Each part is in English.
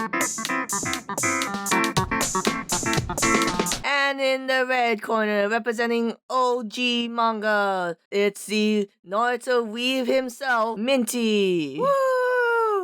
And in the red corner, representing OG manga, it's the Naruto weave himself, Minty. Woo!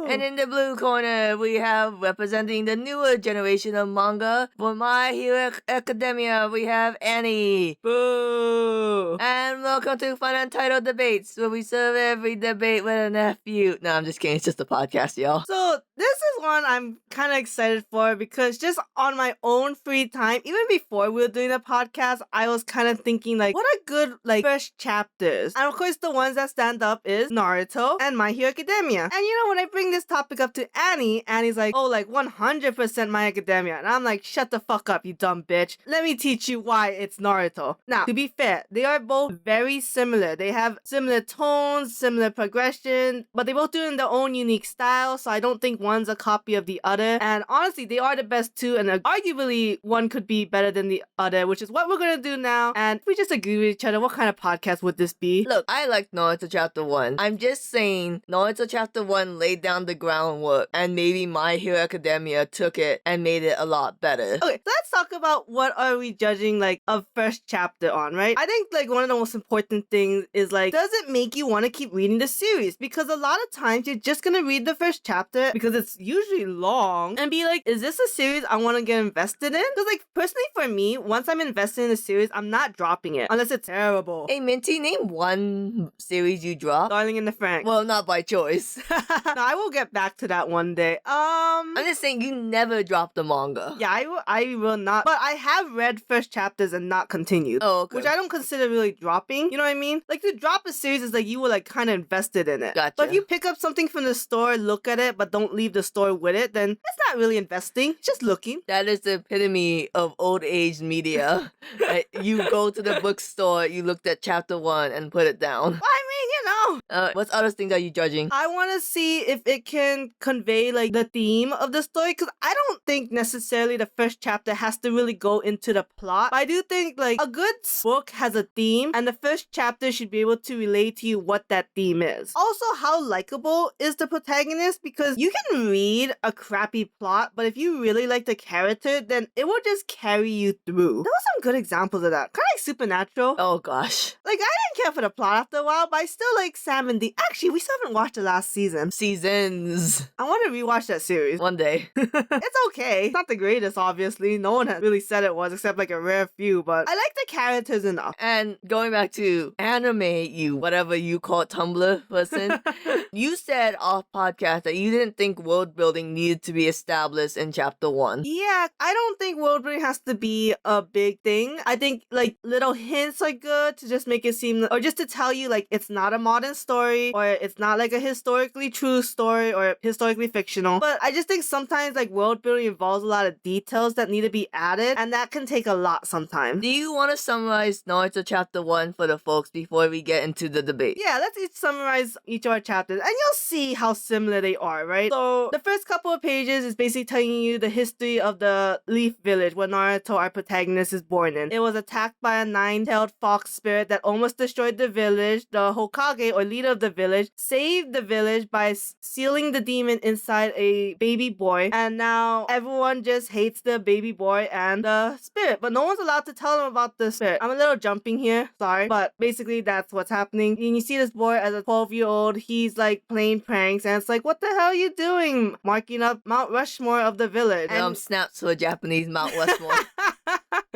And in the blue corner, we have representing the newer generation of manga. For My Hero Academia, we have Annie. Boo! And welcome to FunUntitled Debates, where we serve every debate with an F-U. No, I'm just kidding. It's just a podcast, y'all. So this is one I'm kind of excited for because just on my own free time, even before we were doing the podcast, I was kind of thinking like, what are good like first chapters? And of course, the ones that stand up is Naruto and My Hero Academia. And you know, when I bring this topic up to Annie's like, oh, like 100% My Academia. And I'm like, shut the fuck up, you dumb bitch. Let me teach you why it's Naruto. Now, to be fair, they are both very similar. They have similar tones, similar progression, but they both do it in their own unique style, so I don't think one's a copy of the other. And honestly, they are the best too, and arguably one could be better than the other, which is what we're gonna do now. And if we just agree with each other, what kind of podcast would this be? Look, I like Naruto Chapter 1. I'm just saying, Naruto Chapter 1 laid down the groundwork, and maybe My Hero Academia took it and made it a lot better. Okay, let's talk about what are we judging like a first chapter on, right? I think like one of the most important things is like, does it make you want to keep reading the series? Because a lot of times you're just gonna read the first chapter because it's usually long and be like, is this a series I want to get invested in? Because like personally for me, once I'm invested in a series, I'm not dropping it unless it's terrible. Hey, Minty, name one series you dropped. Darling in the Franxx. Well, not by choice. No, I will get back to that one day. I'm just saying you never dropped the manga. Yeah, I will not. But I have read first chapters and not continued. Oh, okay. Which I don't consider really dropping. You know what I mean? Like, to drop a series is like you were like kind of invested in it. Gotcha. But if you pick up something from the store, look at it, but don't leave the store with it, then it's not really investing. It's just looking. That is the epitome of old age media. You go to the bookstore, you looked at chapter 1 and put it down. Well, I mean, you know. What other things are you judging? I want to see if it can convey like the theme of the story, because I don't think necessarily the first chapter has to really go into the plot. But I do think like a good book has a theme, and the first chapter should be able to relate to you what that theme is. Also, how likable is the protagonist? Because you can read a crappy plot, but if you really like the character, then it will just carry you through. There were some good examples of that. Kind of like Supernatural. Oh gosh. Like, I didn't care for the plot after a while, but I still like Sam and Dean. Actually, we still haven't watched the last season. Seasons. I want to rewatch that series. One day. It's okay. It's not the greatest, obviously. No one has really said it was, except like a rare few, but I like the characters enough. And going back to anime, you, whatever you call Tumblr person, you said off podcast that you didn't think world building needed to be established in chapter 1. Yeah, I don't think world building has to be a big thing. I think like little hints are good to just make it seem, or just to tell you like it's not a modern story, or it's not like a historically true story, or historically fictional. But I just think sometimes like world building involves a lot of details that need to be added, and that can take a lot sometimes. Do you want to summarize Naruto chapter 1 for the folks before we get into the debate? Yeah, let's summarize each of our chapters, and you'll see how similar they are, right? So, the first couple of pages is basically telling you the history of the Leaf Village, where Naruto, our protagonist, is born in. It was attacked by a 9-tailed fox spirit that almost destroyed the village. The Hokage, or leader of the village, saved the village by sealing the demon inside a baby boy, and now everyone just hates the baby boy and the spirit, but no one's allowed to tell them about the spirit. I'm a little jumping here, sorry, but basically that's what's happening. And you see this boy as a 12-year-old, he's like playing pranks, and it's like, what the hell are you doing? Marking up Mount Rushmore of the village. And snaps to a Japanese Mount Rushmore.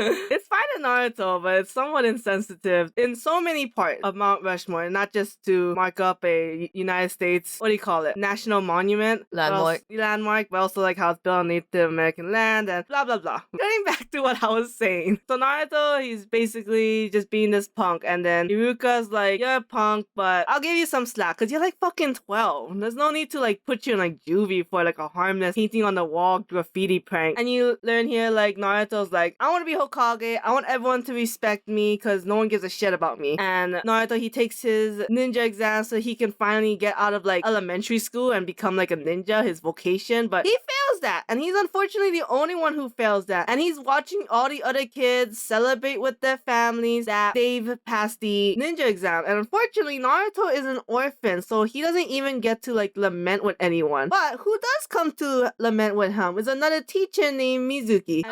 It's fine in Naruto, but it's somewhat insensitive in so many parts of Mount Rushmore, not just to mark up a United States, what do you call it, national monument? Landmark, but also like how it's built on Native American land and blah blah blah. Getting back to what I was saying. So Naruto, he's basically just being this punk, and then Iruka's like, you're a punk, but I'll give you some slack, because you're like fucking 12. There's no need to like put you in like juvie for like a harmless painting on the wall graffiti prank. And you learn here like Naruto's like, I want to be Hokage, I want everyone to respect me because no one gives a shit about me. And Naruto, he takes his ninja exam so he can finally get out of like elementary school and become like a ninja, his vocation, but he fails fails that. And he's unfortunately the only one who fails that. And he's watching all the other kids celebrate with their families that they've passed the ninja exam. And unfortunately, Naruto is an orphan, so he doesn't even get to like lament with anyone. But who does come to lament with him is another teacher named Mizuki.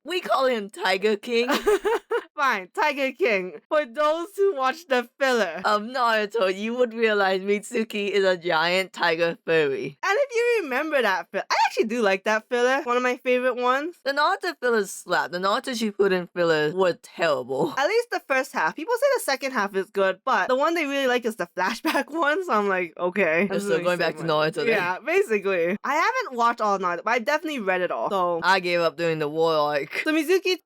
We call him Tiger King. Fine, Tiger King. For those who watch the filler of Naruto, you would realize Mitsuki is a giant tiger furry. And if you remember that filler, I actually do like that filler. One of my favorite ones. The Naruto fillers slap. The Naruto Shippuden fillers were terrible. At least the first half. People say the second half is good, but the one they really like is the flashback one, so I'm like, okay. I'm still going back to Naruto then. Yeah, basically. I haven't watched all of Naruto, but I definitely read it all. So I gave up during the war arc. So Mizuki,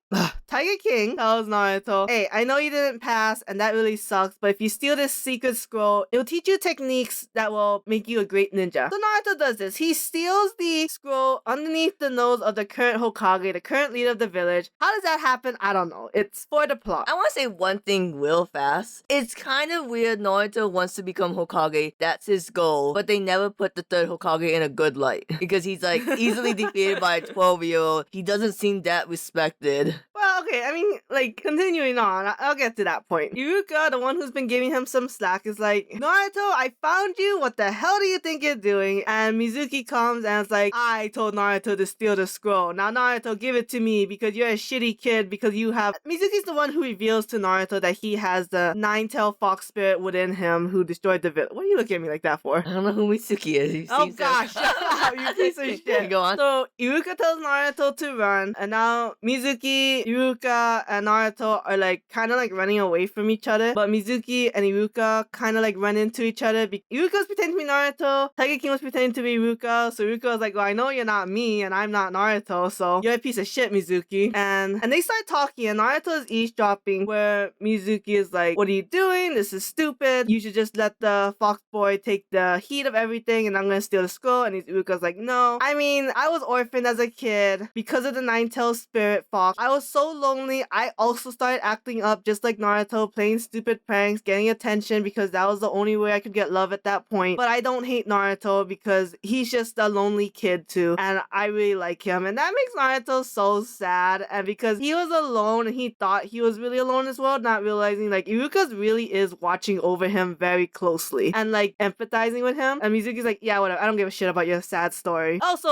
Tiger King tells Naruto, hey, I know you didn't pass, and that really sucks, but if you steal this secret scroll, it'll teach you techniques that will make you a great ninja. So Naruto does this. He steals the scroll underneath the nose of the current Hokage, the current leader of the village. How does that happen? I don't know. It's for the plot. I want to say one thing real fast. It's kind of weird Naruto wants to become Hokage. That's his goal. But they never put the third Hokage in a good light. Because he's like easily defeated by a 12-year-old. He doesn't seem that respected. Well, okay, I mean, like, continuing on, I'll get to that point. Iruka, the one who's been giving him some slack, is like, Naruto, I found you, what the hell do you think you're doing? And Mizuki comes and is like, I told Naruto to steal the scroll. Now, Naruto, give it to me because you're a shitty kid, because you have... Mizuki's the one who reveals to Naruto that he has the nine-tailed fox spirit within him who destroyed the village. What are you looking at me like that for? I don't know who Mizuki is. Oh gosh, shut up, you piece of shit. Go on. So, Iruka tells Naruto to run, and now Mizuki, Iruka, and Naruto are like kind of like running away from each other. But Mizuki and Iruka kind of like run into each other. Iruka's pretending to be Naruto, Tiger King was pretending to be Iruka. So Iruka was like, well, I know you're not me, and I'm not Naruto, so you're a piece of shit, Mizuki. And they start talking, and Naruto is eavesdropping, where Mizuki is like, what are you doing? This is stupid. You should just let the fox boy take the heat of everything, and I'm gonna steal the scroll. And Iruka's like, no. I mean, I was orphaned as a kid because of the nine-tailed spirit fox. I was so lonely. I also started acting up just like Naruto, playing stupid pranks, getting attention because that was the only way I could get love at that point. But I don't hate Naruto because he's just a lonely kid too, and I really like him. And that makes Naruto so sad. And because he was alone and he thought he was really alone in this world, not realizing like Iruka really is watching over him very closely and like empathizing with him. And Mizuki's like, yeah, whatever. I don't give a shit about your sad story. Also,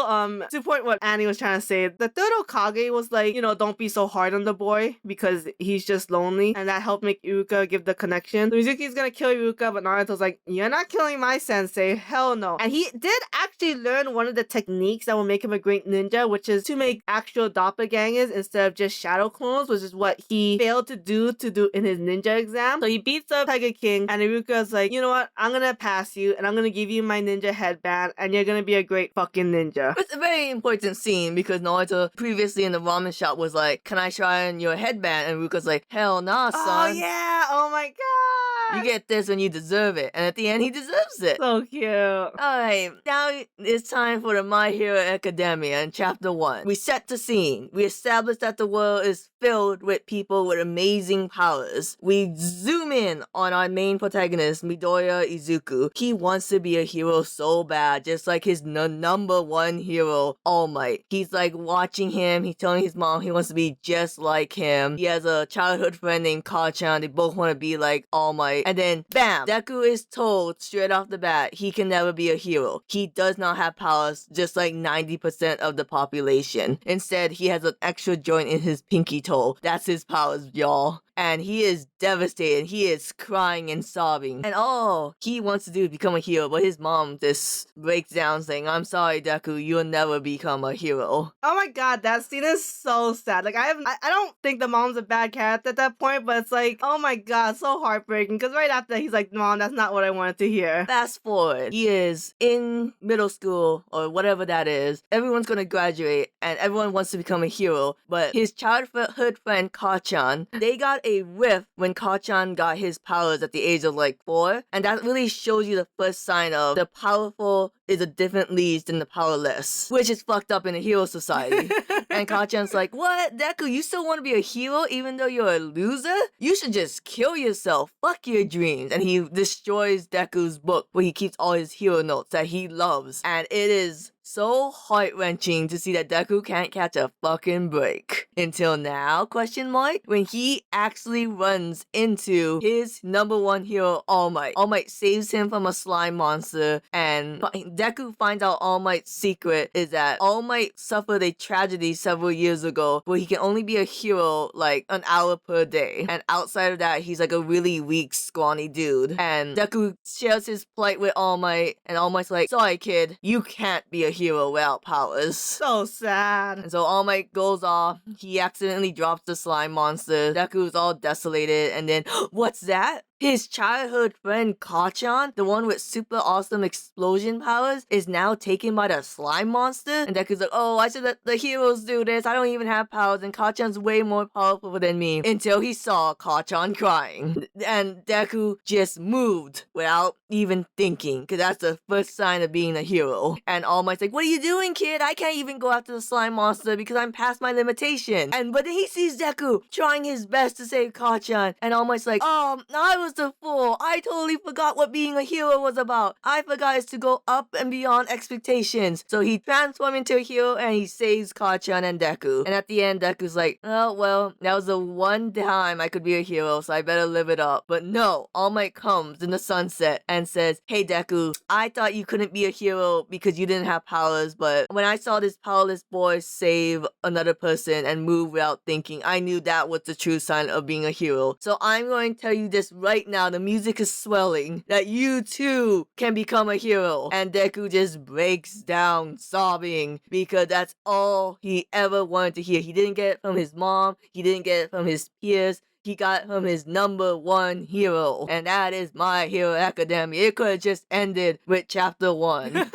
to point what Annie was trying to say, the third Hokage was like, you know, don't be so hard on the boy because he's just lonely, and that helped make Iruka give the connection. So Mizuki's gonna kill Iruka, but Naruto's like, you're not killing my sensei, hell no. And he did actually learn one of the techniques that will make him a great ninja, which is to make actual doppelgangers instead of just shadow clones, which is what he failed to do in his ninja exam. So he beats up Tiger King, and Iruka's like, you know what, I'm gonna pass you, and I'm gonna give you my ninja headband, and you're gonna be a great fucking ninja. It's a very important scene because Naruto previously in the ramen shop was like, can I try on your headband? And Ruka's like, hell nah, son. Oh yeah, oh my god. You get this when you deserve it. And at the end, he deserves it. So cute. Alright, now it's time for the My Hero Academia in Chapter 1. We set the scene. We establish that the world is filled with people with amazing powers. We zoom in on our main protagonist, Midoriya Izuku. He wants to be a hero so bad, just like his number one hero, All Might. He's like watching him, he's telling his mom he wants to be just like him. He has a childhood friend named Kachan. They both want to be like All Might. And then, bam! Deku is told straight off the bat he can never be a hero. He does not have powers, just like 90% of the population. Instead, he has an extra joint in his pinky toe. That's his powers, y'all. And he is devastated. He is crying and sobbing. And all he wants to do is become a hero, but his mom just breaks down saying, I'm sorry, Deku, you'll never become a hero. Oh my god, that scene is so sad. Like, I don't think the mom's a bad character at that point, but it's like, oh my god, so heartbreaking. Because right after, he's like, Mom, that's not what I wanted to hear. Fast forward. He is in middle school, or whatever that is. Everyone's gonna graduate, and everyone wants to become a hero. But his childhood friend, Kachan, they got a rift when Kachan got his powers at the age of like 4, and that really shows you the first sign of the powerful is a different leash than the powerless, which is fucked up in a hero society. And Kachan's like, what? Deku, you still want to be a hero even though you're a loser? You should just kill yourself. Fuck your dreams. And he destroys Deku's book where he keeps all his hero notes that he loves. And it is so heart-wrenching to see that Deku can't catch a fucking break. Until now, question mark? When he actually runs into his number one hero, All Might. All Might saves him from a slime monster, and Deku finds out All Might's secret is that All Might suffered a tragedy several years ago where he can only be a hero like an hour per day. And outside of that, he's like a really weak, scrawny dude. And Deku shares his plight with All Might, and All Might's like, sorry kid, you can't be a hero without powers. So sad. And so All Might goes off. He accidentally drops the slime monster. Deku's all desolated. And then, what's that? His childhood friend Kachan, the one with super awesome explosion powers, is now taken by the slime monster. And Deku's like, oh, I should let the heroes do this. I don't even have powers, and Kachan's way more powerful than me. Until he saw Kachan crying. And Deku just moved without even thinking, because that's the first sign of being a hero. And All Might's like, what are you doing, kid? I can't even go after the slime monster because I'm past my limitation. But then he sees Deku trying his best to save Kachan. And All Might's like, I was the fool. I totally forgot what being a hero was about. I forgot it's to go up and beyond expectations. So he transforms into a hero and he saves Kachan and Deku. And at the end, Deku's like, oh, well, that was the one time I could be a hero, so I better live it up. But no, All Might comes in the sunset and says, hey, Deku, I thought you couldn't be a hero because you didn't have powers, but when I saw this powerless boy save another person and move without thinking, I knew that was the true sign of being a hero. So I'm going to tell you this right now, the music is swelling, that you too can become a hero. And Deku just breaks down sobbing because that's all he ever wanted to hear. He didn't get it from his mom, he didn't get it from his peers, he got it from his number one hero, and that is My Hero Academia. It could have just ended with chapter 1.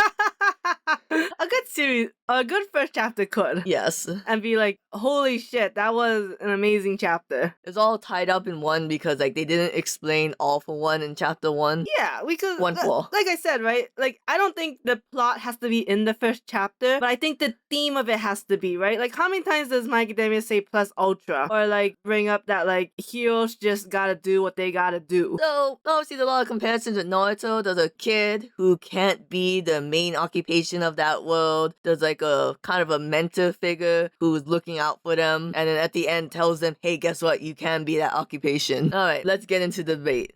A good series, a good first chapter could. Yes. And be like, holy shit, that was an amazing chapter. It's all tied up in one because like they didn't explain all for one in chapter 1. Yeah, because One for. like I said, right? Like I don't think the plot has to be in the first chapter, but I think the theme of it has to be, right? Like how many times does My Academia say plus ultra? Or like bring up that like heroes just gotta do what they gotta do. So obviously there's a lot of comparisons with Naruto. There's a kid who can't be the main occupation of that world. There's like a kind of a mentor figure who's looking out for them, and then at the end tells them, hey, guess what? You can be that occupation. Alright, let's get into the debate.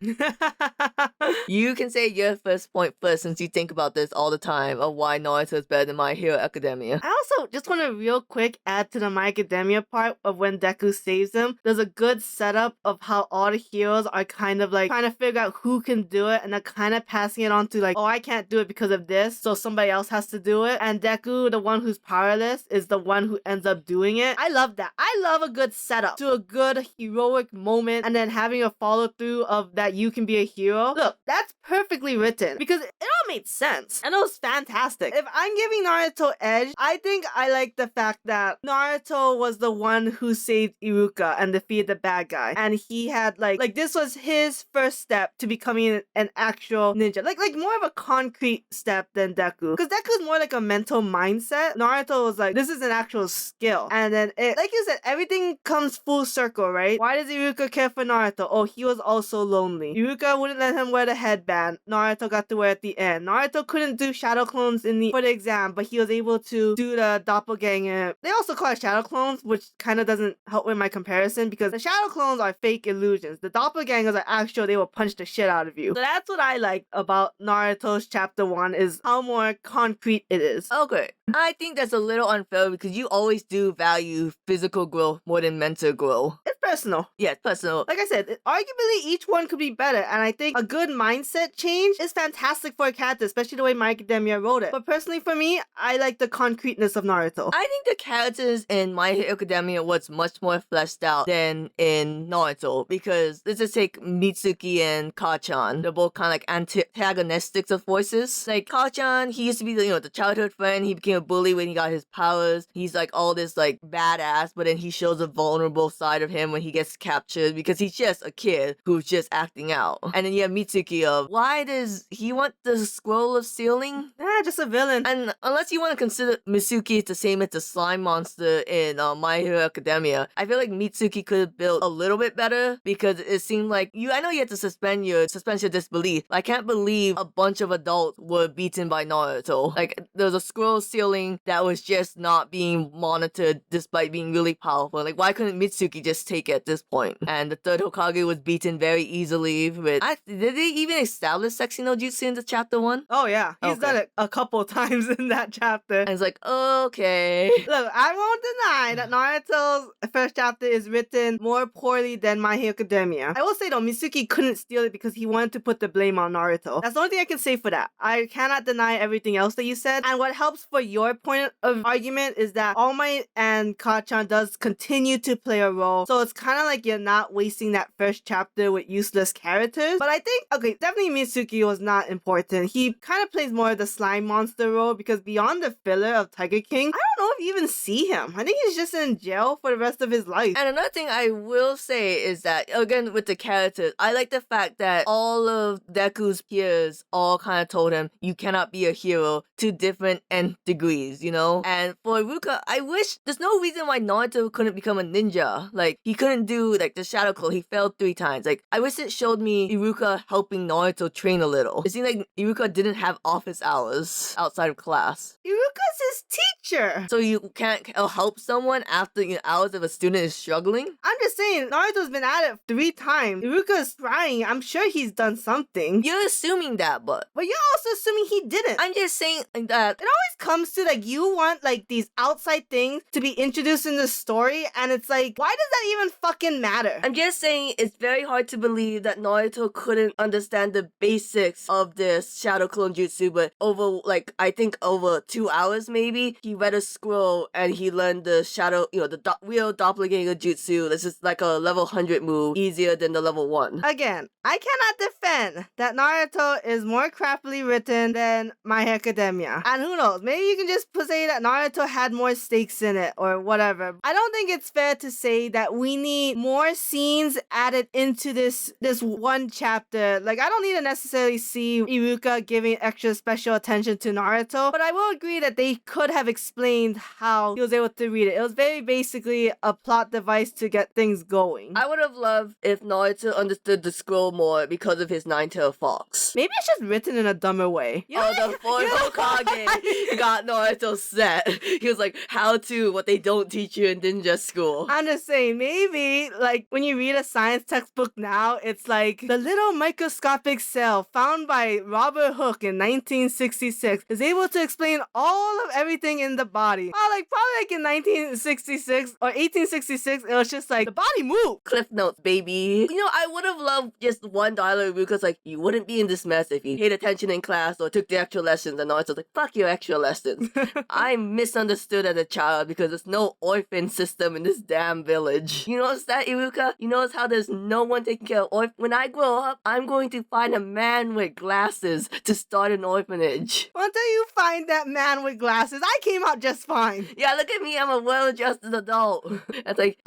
You can say your first point first since you think about this all the time of why Naruto is better than My Hero Academia. I also just want to real quick add to the My Academia part of when Deku saves him. There's a good setup of how all the heroes are kind of like trying to figure out who can do it, and they're kind of passing it on to like, oh, I can't do it because of this, so somebody else has to do it. And Deku, the one who's powerless, is the one who ends up doing it. I love that. I love a good setup to a good heroic moment and then having a follow through of that you can be a hero. Look, that's perfectly written because it all made sense and it was fantastic. If I'm giving Naruto edge, I think I like the fact that Naruto was the one who saved Iruka and defeated the bad guy, and he had like this was his first step to becoming an actual ninja, like more of a concrete step than Deku, because Deku's more like a mental mindset. Naruto was like, this is an actual skill, and then it, like you said, everything comes full circle, right? Why does Iruka care for Naruto? Oh, he was also lonely. Iruka wouldn't let him wear the headband. Naruto got to wear at the end. Naruto couldn't do shadow clones for the exam, but he was able to do the doppelganger. They also call it shadow clones, which kind of doesn't help with my comparison because the shadow clones are fake illusions. The doppelgangers are actual, they will punch the shit out of you. So that's what I like about Naruto's chapter 1 is how more concrete it is. Okay. I think that's a little unfair because you always do value physical growth more than mental growth. It's personal. Yeah, it's personal. Like I said, arguably each one could be better, and I think a good mindset change is fantastic for a character, especially the way My Academia wrote it. But personally for me, I like the concreteness of Naruto. I think the characters in My Hero Academia was much more fleshed out than in Naruto because let's just take Mitsuki and Kachan. They're both kind of like antagonistics of voices. Like Kachan, he used to be the childhood friend. He became a bully when he got his powers. He's like all this like badass, but then he shows a vulnerable side of him when when he gets captured because he's just a kid who's just acting out. And then you have Mitsuki of, why does he want the scroll of sealing? Just a villain. And unless you want to consider Mitsuki the same as the slime monster in My Hero Academia, I feel like Mitsuki could have built a little bit better because it seemed like I know you have to suspend your disbelief. I can't believe a bunch of adults were beaten by Naruto. Like, there was a scroll ceiling that was just not being monitored despite being really powerful. Like, why couldn't Mitsuki just take it at this point? And the third Hokage was beaten very easily with... did they even establish Sexy no Jutsu in the chapter 1? Oh yeah, he's done it a couple times in that chapter. And it's like, okay. Look, I won't deny that Naruto's first chapter is written more poorly than My Hero Academia. I will say though, Mitsuki couldn't steal it because he wanted to put the blame on Naruto. That's the only thing I can say for that. I cannot deny everything else that you said. And what helps for your point of argument is that All Might and Kachan does continue to play a role. So it's kind of like you're not wasting that first chapter with useless characters. But I think, okay, definitely Mitsuki was not important. He kind of plays more of the slime monster role because beyond the filler of Tiger King, I don't know if you even see him. I think he's just in jail for the rest of his life. And another thing I will say is that, again, with the characters, I like the fact that all of Deku's peers all kind of told him, you cannot be a hero to different nth degrees, you know? And for Iruka, I wish there's no reason why Naruto couldn't become a ninja. Like, he couldn't do, like, the Shadow Clone. He failed 3 times. Like, I wish it showed me Iruka helping Naruto train a little. It seemed like Iruka didn't have office hours outside of class. Iruka's his teacher! So you can't help someone after hours if a student is struggling? I'm just saying, Naruto's been at it 3 times. Iruka's trying. I'm sure he's done something. You're assuming that, but you're also assuming he didn't. I'm just saying that it always comes to, like, you want, like, these outside things to be introduced in the story, and it's like, why does that even fucking matter? I'm just saying it's very hard to believe that Naruto couldn't understand the basics of this Shadow Clone Jutsu, but over, like, I think over 2 hours maybe, he read a scroll and he learned the Shadow, the real Doppelganger Jutsu. This is like a level 100 move, easier than the level 1. Again, I cannot defend that Naruto is more craftily written than My Hero Academia. And who knows, maybe you can just say that Naruto had more stakes in it or whatever. I don't think it's fair to say that we need more scenes added into this one chapter. Like, I don't need to necessarily see Iruka giving extra special attention to Naruto, but I will agree that they could have explained how he was able to read it. It was very basically a plot device to get things going. I would have loved if Naruto understood the scroll more because of his 9-tailed fox. Maybe it's just written in a dumber way. The fourth Hokage got Naruto set. He was like, how to, what they don't teach you in ninja school. I'm just saying, maybe, like, when you read a science textbook now, it's like, the little microscopic cell found by Robert Hooke in 1966 is able to explain all of everything in the body. Probably like in 1966 or 1866, it was just like, the body moved. Cliff notes, baby. I would have loved just one dialogue because, like, you wouldn't be in this mess if you paid attention in class or took the extra lessons. And Naruto's like, fuck your extra lessons. I'm misunderstood as a child because there's no orphan system in this damn village. You notice that, Iruka? You notice how there's no one taking care of orphans? When I grow up, I'm going to find a man with glasses to start an orphanage. Until you find that man with glasses, I came out just fine. Yeah, look at me, I'm a well-adjusted adult. It's like,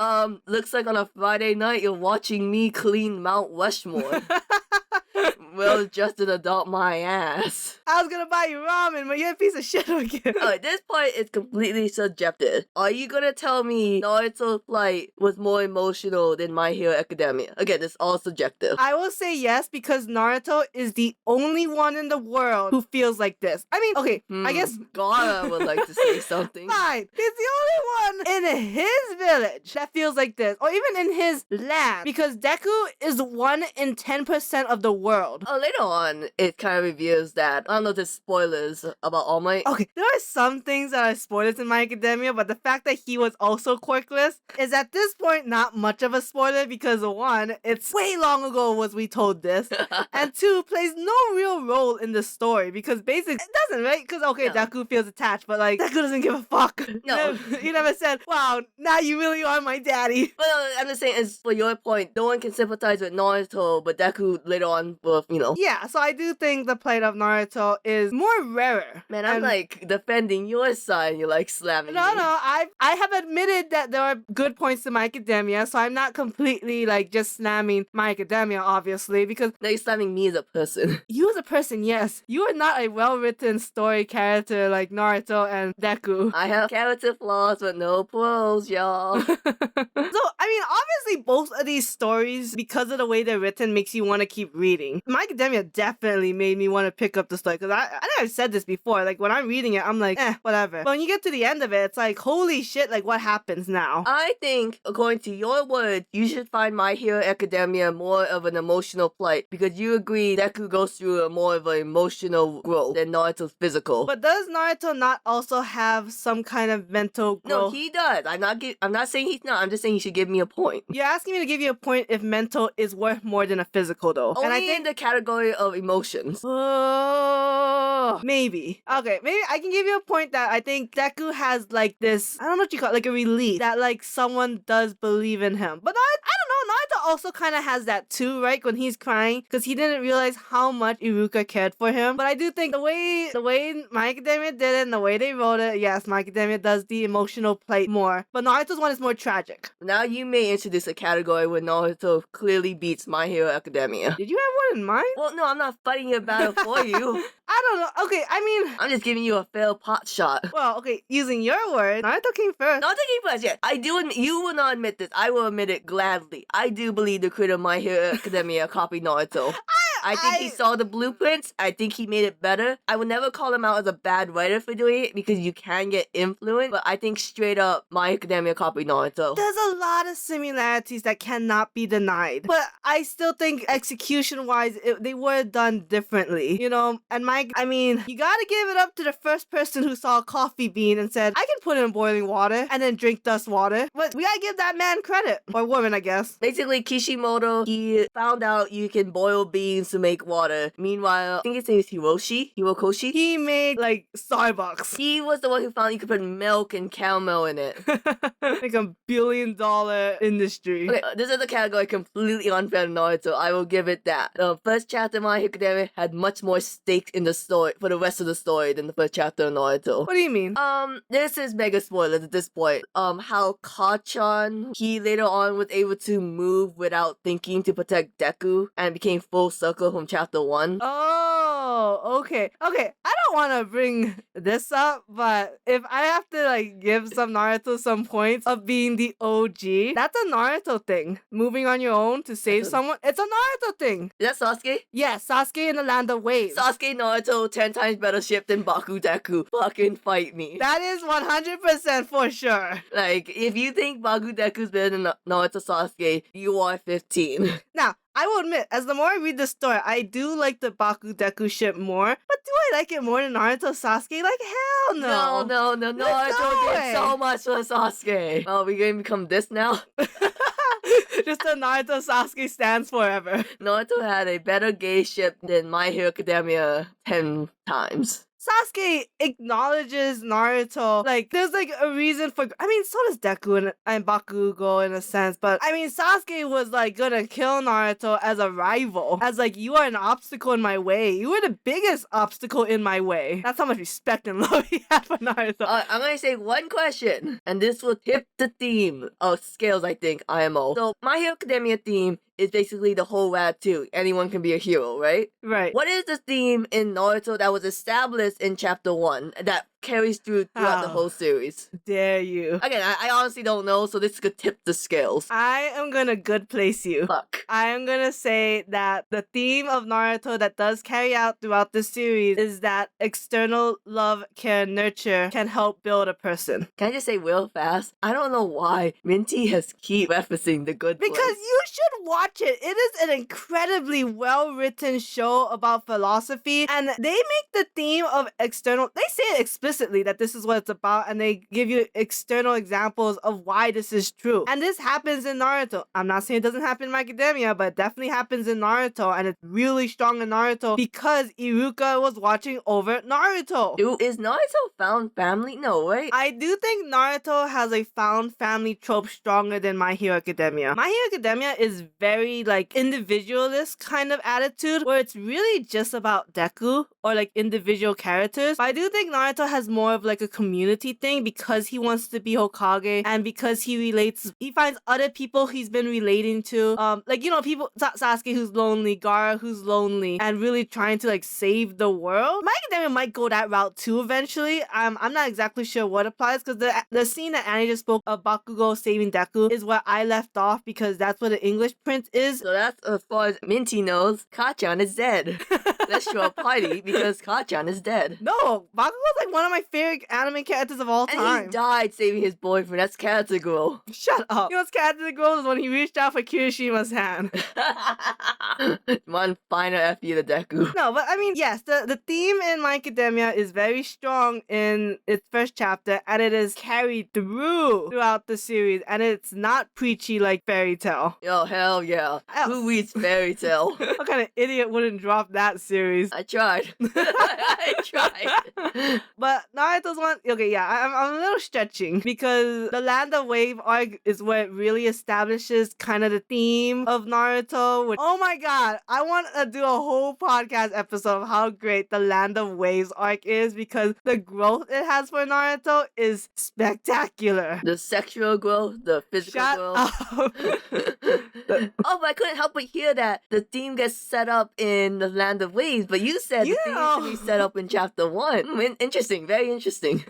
looks like on a Friday night you're watching me clean Mount Rushmore. Well-adjusted adult my ass. I was gonna buy you ramen, but you're a piece of shit again. At this point, it's completely subjective. Are you gonna tell me Naruto's flight was more emotional than My Hero Academia? Again, it's all subjective. I will say yes because Naruto is the only one in the world who feels like this. I mean, okay, I guess Gara would like to say something. Fine. He's the only one in his village that feels like this, or even in his land, because Deku is 1 in 10% of the world. Later on, it kind of reveals that, I don't know if there's spoilers about All Might. Okay, there are some things that are spoilers in My Academia, but the fact that he was also quirkless is at this point not much of a spoiler because 1, it's way long ago was we told this, and 2, plays no real role in the story because basically it doesn't, right? Because Deku feels attached, but like Deku doesn't give a fuck. No. He never said, wow, now you really are my daddy. But I'm just saying, as for your point, no one can sympathize with Naruto, but Deku later on will Yeah, so I do think the plight of Naruto is more rarer. Man, I'm And- like defending your side, you're like slamming No, me. I have admitted that there are good points to My Academia, so I'm not completely like just slamming My Academia, obviously, because No, you're slamming me as a person. you as a person, yes, you are not a well-written story character like Naruto and Deku. I have character flaws, but no pros, y'all. So, I mean, obviously, both of these stories, because of the way they're written, makes you want to keep reading. My Academia definitely made me want to pick up the story, because I think I've said this before, like, when I'm reading it, I'm like, whatever. But when you get to the end of it, it's like, holy shit, like, what happens now? I think, according to your words, you should find My Hero Academia more of an emotional plight, because you agree Deku goes through a more of an emotional growth than Naruto's physical. But does Naruto not also have some kind of mental growth? No, he does. I'm not saying he's not. I'm just saying he should give me a point. You're asking me to give you a point if mental is worth more than a physical, though. Only And I in think the category of emotions. oh, maybe. Okay, maybe I can give you a point that I think Deku has like this, I don't know what you call it, like a relief that like someone does believe in him. But I don't know, Naruto also kind of has that too, right? When he's crying because he didn't realize how much Iruka cared for him. But I do think the way My Academia did it and the way they wrote it, yes, My Academia does the emotional plate more. But Naruto's one is more tragic. Now you may introduce a category where Naruto clearly beats My Hero Academia. Did you have one in mind? Well, no, I'm not fighting your battle for you. I don't know. Okay, I mean, I'm just giving you a fair pot shot. well, okay, using your word, Naruto came first. Not taking first yet. I do admit, you will not admit this. I will admit it gladly. I do believe the creator of My Hero Academia copied Naruto. I think he saw the blueprints. I think he made it better. I would never call him out as a bad writer for doing it because you can get influenced. But I think straight up, My Academia copied Naruto. There's a lot of similarities that cannot be denied. But I still think execution-wise, they were done differently. You know, and I mean, you gotta give it up to the first person who saw a coffee bean and said, I can put it in boiling water and then drink dust water. But we gotta give that man credit. Or woman, I guess. Basically, Kishimoto, he found out you can boil beans to make water. Meanwhile, I think his name is Hirokoshi. He made, like, Starbucks. He was the one who found you could put milk and caramel in it. Like $1 billion industry. Okay, this is a category completely unfair to Naruto. I will give it that. The first chapter of My Hero Academia had much more stakes in the story for the rest of the story than the first chapter of Naruto. What do you mean? This is mega spoilers at this point. How Kachan, he later on was able to move without thinking to protect Deku and became full circle from chapter 1. Oh, okay. Okay, I don't want to bring this up, but if I have to, like, give some Naruto some points of being the OG, that's a Naruto thing. Moving on your own to save someone, it's a Naruto thing. Is that Sasuke? Yes, Sasuke in the Land of Waves. Sasuke Naruto 10 times better ship than Baku Deku. Fucking fight me. That is 100% for sure. Like, if you think Baku Deku's better than Naruto Sasuke, you are 15. Now, I will admit, as the more I read the story, I do like the Baku Deku ship more. But do I like it more than Naruto Sasuke? Like, hell no. No. no Naruto way. did so much for Sasuke. Oh, we gonna become this now? Just the Naruto Sasuke stands forever. Naruto had a better gay ship than My Hero Academia 10 times. Sasuke acknowledges Naruto. Like, there's like a reason for. I mean, so does Deku and Bakugo in a sense. But I mean, Sasuke was like gonna kill Naruto as a rival. As like, you are an obstacle in my way. You were the biggest obstacle in my way. That's how much respect and love he had for Naruto. I'm gonna say one question, and this will tip the theme of scales, I think, IMO. So, My Hero Academia theme is basically the whole rap too. Anyone can be a hero, right? Right. What is the theme in Naruto that was established in chapter 1 that carries throughout the whole series? Dare you. Again, I honestly don't know, so this could tip the scales. I am gonna good place you. Fuck. I am gonna say that the theme of Naruto that does carry out throughout the series is that external love, care, nurture can help build a person. Can I just say real fast? I don't know why Minty has keep referencing the good Because place. you should watch it. It is an incredibly well-written show about philosophy, and they make the theme of external, they say it explicitly explicitly that this is what it's about, and they give you external examples of why this is true. And this happens in Naruto. I'm not saying it doesn't happen in My Academia, but it definitely happens in Naruto, and it's really strong in Naruto because Iruka was watching over Naruto. Is Naruto found family? No, right? I do think Naruto has a found family trope stronger than My Hero Academia. My Hero Academia is very like individualist kind of attitude where it's really just about Deku or like individual characters. But I do think Naruto has more of like a community thing because he wants to be Hokage and because he finds other people he's been relating to. Like, you know, people, Sasuke who's lonely, Gaara who's lonely, and really trying to like save the world. My Academia might go that route too eventually. I'm not exactly sure what applies because the scene that Annie just spoke of Bakugo saving Deku is where I left off because that's what the English print is. So that's as far as Minty knows, Kachan is dead. Let's throw a party because Kachan is dead. No, Bakugo's like one of my favorite anime characters of all time. And he died saving his boyfriend. That's character growth. Shut up. You know what's character growth is when he reached out for Kirishima's hand. One final F you to Deku. No, but I mean, yes, the theme in My Academia is very strong in its first chapter, and it is carried throughout the series, and it's not preachy like Fairy Tail. Yo, hell yeah. Who reads Fairy Tail? What kind of idiot wouldn't drop that series? I tried. I tried. But Naruto's one, okay, yeah, I'm a little stretching because the Land of Wave arc is where it really establishes kind of the theme of Naruto. Which, oh my god, I want to do a whole podcast episode of how great the Land of Waves arc is because the growth it has for Naruto is spectacular. The sexual growth, the physical Shut growth. up. Oh, but I couldn't help but hear that the theme gets set up in the Land of Waves, but you said the theme should be set up in chapter 1. Interesting, very interesting.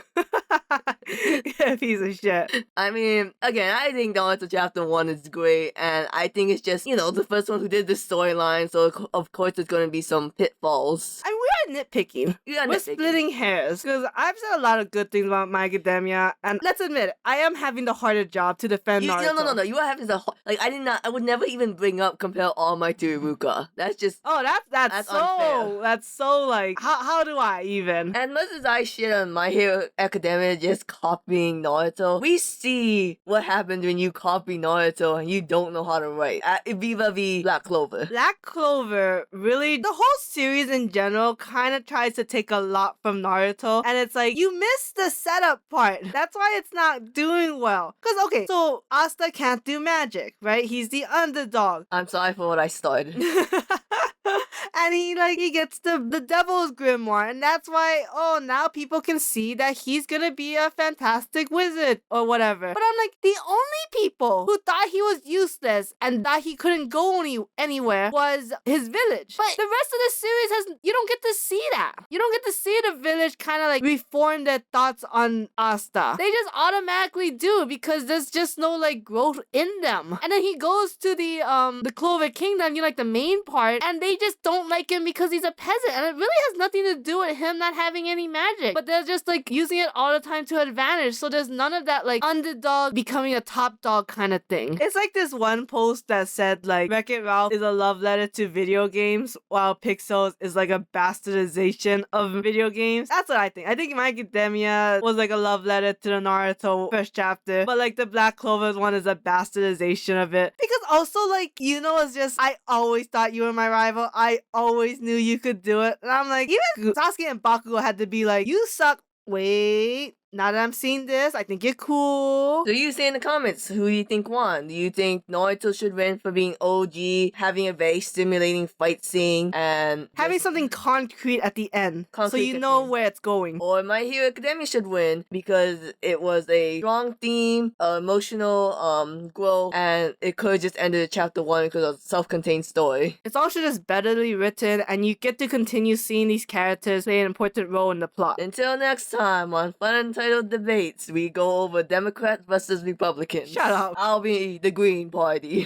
Yeah, piece of shit. I mean, again, I think Naruto chapter 1 is great, and I think it's just, you know, the first one who did this storyline, so of course there's going to be some pitfalls. And we are nitpicking. We're nitpicking. splitting hairs because I've said a lot of good things about My Academia, and let's admit it, I am having the harder job to defend Naruto. No. You are having the like. I would never even bring up compare All Might to Iruka. That's just. Oh, that's so unfair. That's so like how do I even? And much as I shit on My Hero Academia just copying Naruto, we see what happens when you copy Naruto and you don't know how to write. Vis-a-vis Black Clover. Black Clover, really, the whole series in general kind of tries to take a lot from Naruto, and it's like, you missed the setup part. That's why it's not doing well. Because, okay, so Asta can't do magic, right? He's the underdog. I'm sorry for what I started. And he gets the Devil's Grimoire, and that's why, now people can see that he's gonna be a fantastic wizard or whatever. But I'm like, the only people who thought he was useless and that he couldn't go anywhere was his village. But the rest of the series you don't get to see that. You don't get to see the village kind of like reform their thoughts on Asta. They just automatically do because there's just no like growth in them. And then he goes to the Clover Kingdom, like the main part, and they just don't like him because he's a peasant, and it really has nothing to do with him not having any magic, but they're just like using it all the time to advantage, so there's none of that like underdog becoming a top dog kind of thing. It's like this one post that said like Wreck-It Ralph is a love letter to video games while Pixels is like a bastardization of video games. That's what I think. I think My Academia was like a love letter to the Naruto first chapter, but like the Black Clover one is a bastardization of it, because also like, it's just, I always thought you were my rival. I always knew you could do it. And I'm like, even Sasuke and Bakugo had to be like, you suck. Wait, now that I'm seeing this, I think you're cool. So you say in the comments, who do you think won? Do you think Naruto should win for being OG, having a very stimulating fight scene, and having something concrete at the end, so you know where it's going? Or My Hero Academia should win because it was a strong theme, emotional growth, and it could have just ended chapter 1 because of a self-contained story. It's also just betterly written, and you get to continue seeing these characters play an important role in the plot. Until next time on FunUntitled Debates, we go over Democrats versus Republicans. Shut up. I'll be the Green Party.